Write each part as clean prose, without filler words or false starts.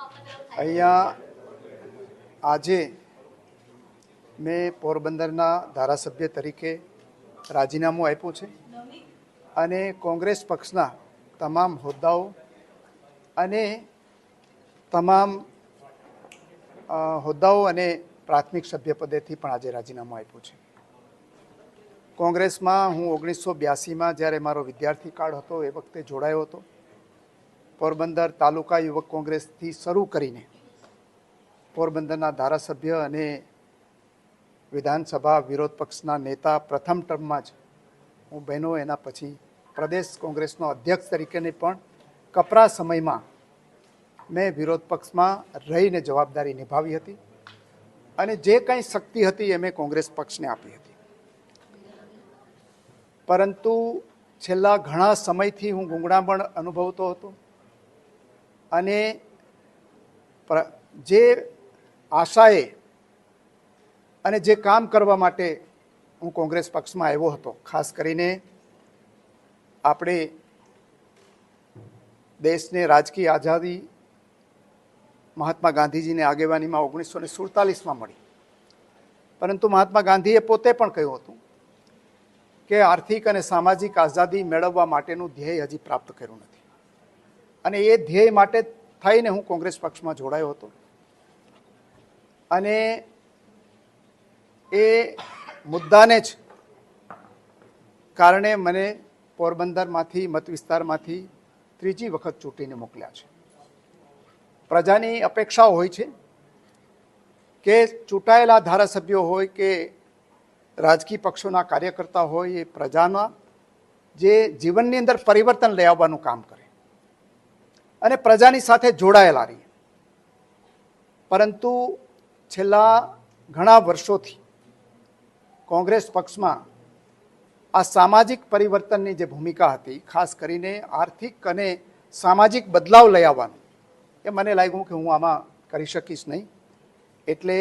અહીંયા આજે મેં પોરબંદરના ધારાસભ્ય તરીકે રાજીનામું આપ્યું છે અને કોંગ્રેસ પક્ષના તમામ હોદ્દાઓ અને પ્રાથમિક સભ્યપદેથી પણ આજે રાજીનામું આપ્યું છે. કોંગ્રેસમાં હું 1982માં જ્યારે મારો વિદ્યાર્થી કાળ હતો એ વખતે જોડાયો હતો. પોરબંદર તાલુકા યુવક કોંગ્રેસથી શરૂ કરીને પોરબંદરના ધારાસભ્ય અને વિધાનસભા વિરોધ પક્ષના નેતા પ્રથમ ટર્મમાં જ હું બન્યો. એના પછી પ્રદેશ કોંગ્રેસનો અધ્યક્ષ તરીકેની પણ કપરા સમયમાં મેં વિરોધ પક્ષમાં રહીને જવાબદારી નિભાવી હતી અને જે કંઈ શક્તિ હતી એ મેં કોંગ્રેસ પક્ષને આપી હતી. પરંતુ છેલ્લા ઘણા સમયથી હું ગૂંગળામણ અનુભવતો હતો અને જે આશાએ અને જે કામ કરવા માટે હું કોંગ્રેસ પક્ષમાં આવ્યો હતો, ખાસ કરીને આપણે દેશને રાજકીય આઝાદી મહાત્મા ગાંધીજીની આગેવાનીમાં 1947માં મળી. પરંતુ મહાત્મા ગાંધીએ પોતે પણ કહ્યું હતું કે આર્થિક અને સામાજિક આઝાદી મેળવવા માટેનું ધ્યેય હજી પ્રાપ્ત કર્યું નથી અને એ ધ્યેય માટે થઈને હું કોંગ્રેસ પક્ષમાં જોડાયો હતો. અને એ મુદ્દાને જ કારણે મને પોરબંદરમાંથી મત વિસ્તારમાંથી ત્રીજી વખત ચૂંટીને મોકલ્યા છે. પ્રજાની અપેક્ષાઓ હોય છે કે ચૂંટાયેલા ધારાસભ્યો હોય કે રાજકીય પક્ષોના કાર્યકર્તા હોય એ પ્રજાના જે જીવનની અંદર પરિવર્તન લઈ આવવાનું કામ કરે અને પ્રજાની સાથે જોડાયેલા રહીએ. પરંતુ છેલ્લા ઘણા વર્ષોથી કોંગ્રેસ પક્ષમાં આ સામાજિક પરિવર્તનની જે ભૂમિકા હતી, ખાસ કરીને આર્થિક અને સામાજિક બદલાવ લઈ આવવાનું, એ મને લાગ્યું કે હું આમાં કરી શકીશ નહીં. એટલે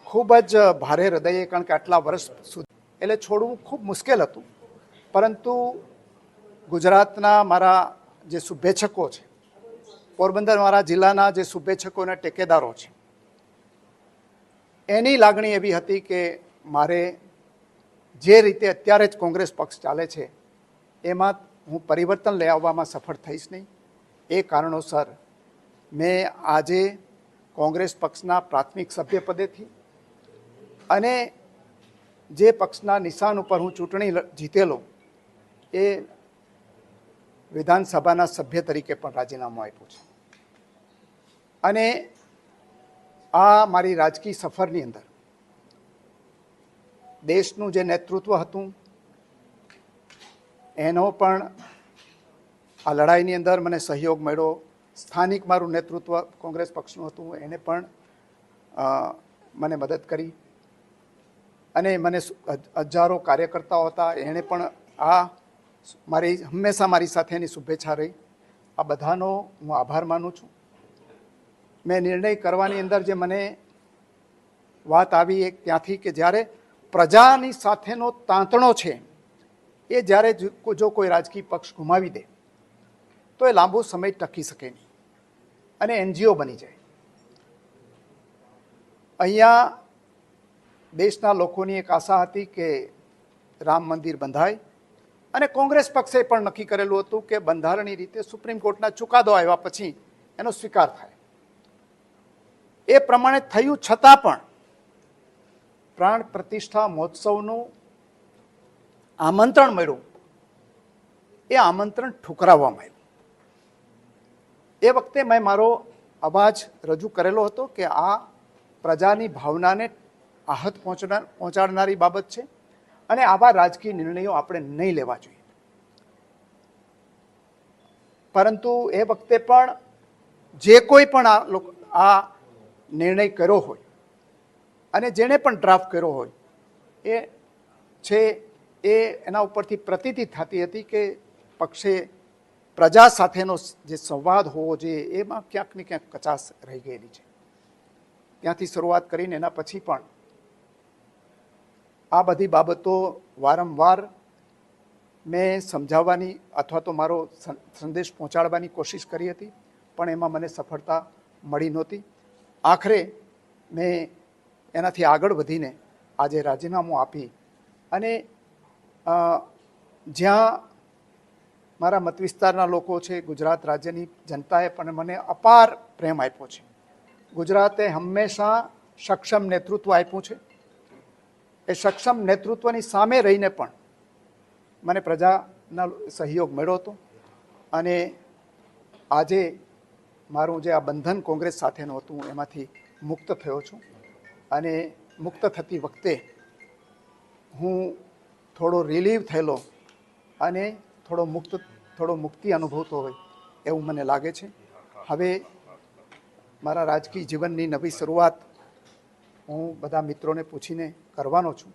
ખૂબ જ ભારે હૃદયે, કારણ કે આટલા વર્ષ સુધી એટલે છોડવું ખૂબ મુશ્કેલ હતું. પરંતુ ગુજરાતના મારા જે શુભેચ્છકો છે, પોરબંદર મારા જિલ્લાના જે શુભેચ્છકો અને ટેકેદારો છે, એની લાગણી એવી હતી કે મારે જે રીતે અત્યારે જ કોંગ્રેસ પક્ષ ચાલે છે એમાં હું પરિવર્તન લઈ આવવામાં સફળ થઈશ નહીં. એ કારણોસર મેં આજે કોંગ્રેસ પક્ષના પ્રાથમિક સભ્યપદેથી અને જે પક્ષના નિશાન ઉપર હું ચૂંટણી જીતેલો એ વિધાનસભાના સભ્ય તરીકે પણ રાજીનામું આપ્યું છે. અને આ મારી રાજકીય સફરની અંદર દેશનું જે નેતૃત્વ હતું એનો પણ આ લડાઈની અંદર મને સહયોગ મળ્યો. સ્થાનિક મારું નેતૃત્વ કોંગ્રેસ પક્ષનું હતું, એને પણ મને મદદ કરી અને મને હજારો કાર્યકર્તાઓ હતા, એણે પણ હંમેશા મારી સાથે એની શુભેચ્છા રહી. આ બધાનો હું આભાર માનું છું. મેં નિર્ણય કરવાની અંદર જે મને વાત આવી એક ત્યાંથી કે જ્યારે પ્રજાની સાથેનો તાંતણો છે એ જ્યારે જો કોઈ રાજકીય પક્ષ ગુમાવી દે તો એ લાંબો સમય ટકી શકે નહીં અને એનજીઓ બની જાય. અહીંયા દેશના લોકોની એક આશા હતી કે રામ મંદિર બંધાય અને કોંગ્રેસ પક્ષે પણ નક્કી કરેલું હતું કે બંધારણીય રીતે સુપ્રીમ કોર્ટના ચુકાદો આવ્યા પછી એનો સ્વીકાર થાય. એ પ્રમાણે થયું છતાં પણ પ્રાણ પ્રતિષ્ઠા મહોત્સવનું આમંત્રણ મળ્યું, એ આમંત્રણ ઠુકરાવવામાં આવ્યું. એ વખતે મેં મારો અવાજ રજૂ કરેલો હતો કે આ પ્રજાની ભાવનાને આહત પહોંચાડનારી બાબત છે અને આવા રાજકીય નિર્ણયો આપણે નહીં લેવા જોઈએ. પરંતુ એ વખતે પણ જે કોઈ પણ આ નિર્ણય કર્યો હોય અને જેણે પણ ડ્રાફ્ટ કર્યો હોય એના ઉપરથી પ્રતીતિ થતી હતી કે પક્ષે પ્રજા સાથેનો જે સંવાદ હોવો જોઈએ એમાં ક્યાંક ને ક્યાંક કચાશ રહી ગયેલી છે. ત્યાંથી શરૂઆત કરીને એના પછી પણ આ બધી બાબતો વારંવાર મેં સમજાવવાની અથવા તો મારો સંદેશ પહોંચાડવાની કોશિશ કરી હતી. પણ એમાં મને સફળતા મળી નહોતી. આખરે મેં એનાથી આગળ વધીને આજે રાજીનામું આપી અને જ્યાં મારા મત વિસ્તારના લોકો છે, ગુજરાત રાજ્યની જનતાએ પણ મને અપાર પ્રેમ આપ્યો છે. ગુજરાતે હંમેશા સક્ષમ નેતૃત્વ આપ્યું છે. એ સક્ષમ નેતૃત્વની સામે રહીને પણ મને પ્રજાના સહયોગ મળ્યો હતો અને આજે મારું જે આ બંધન કોંગ્રેસ સાથેનું હતું એમાંથી મુક્ત થયો છું. અને મુક્ત થતી વખતે હું થોડો રિલીવ થયેલો અને થોડો મુક્તિ અનુભવતો હોય એવું મને લાગે છે. હવે મારા રાજકીય જીવનની નવી શરૂઆત હું બધા મિત્રોને પૂછીને કરવાનો છું.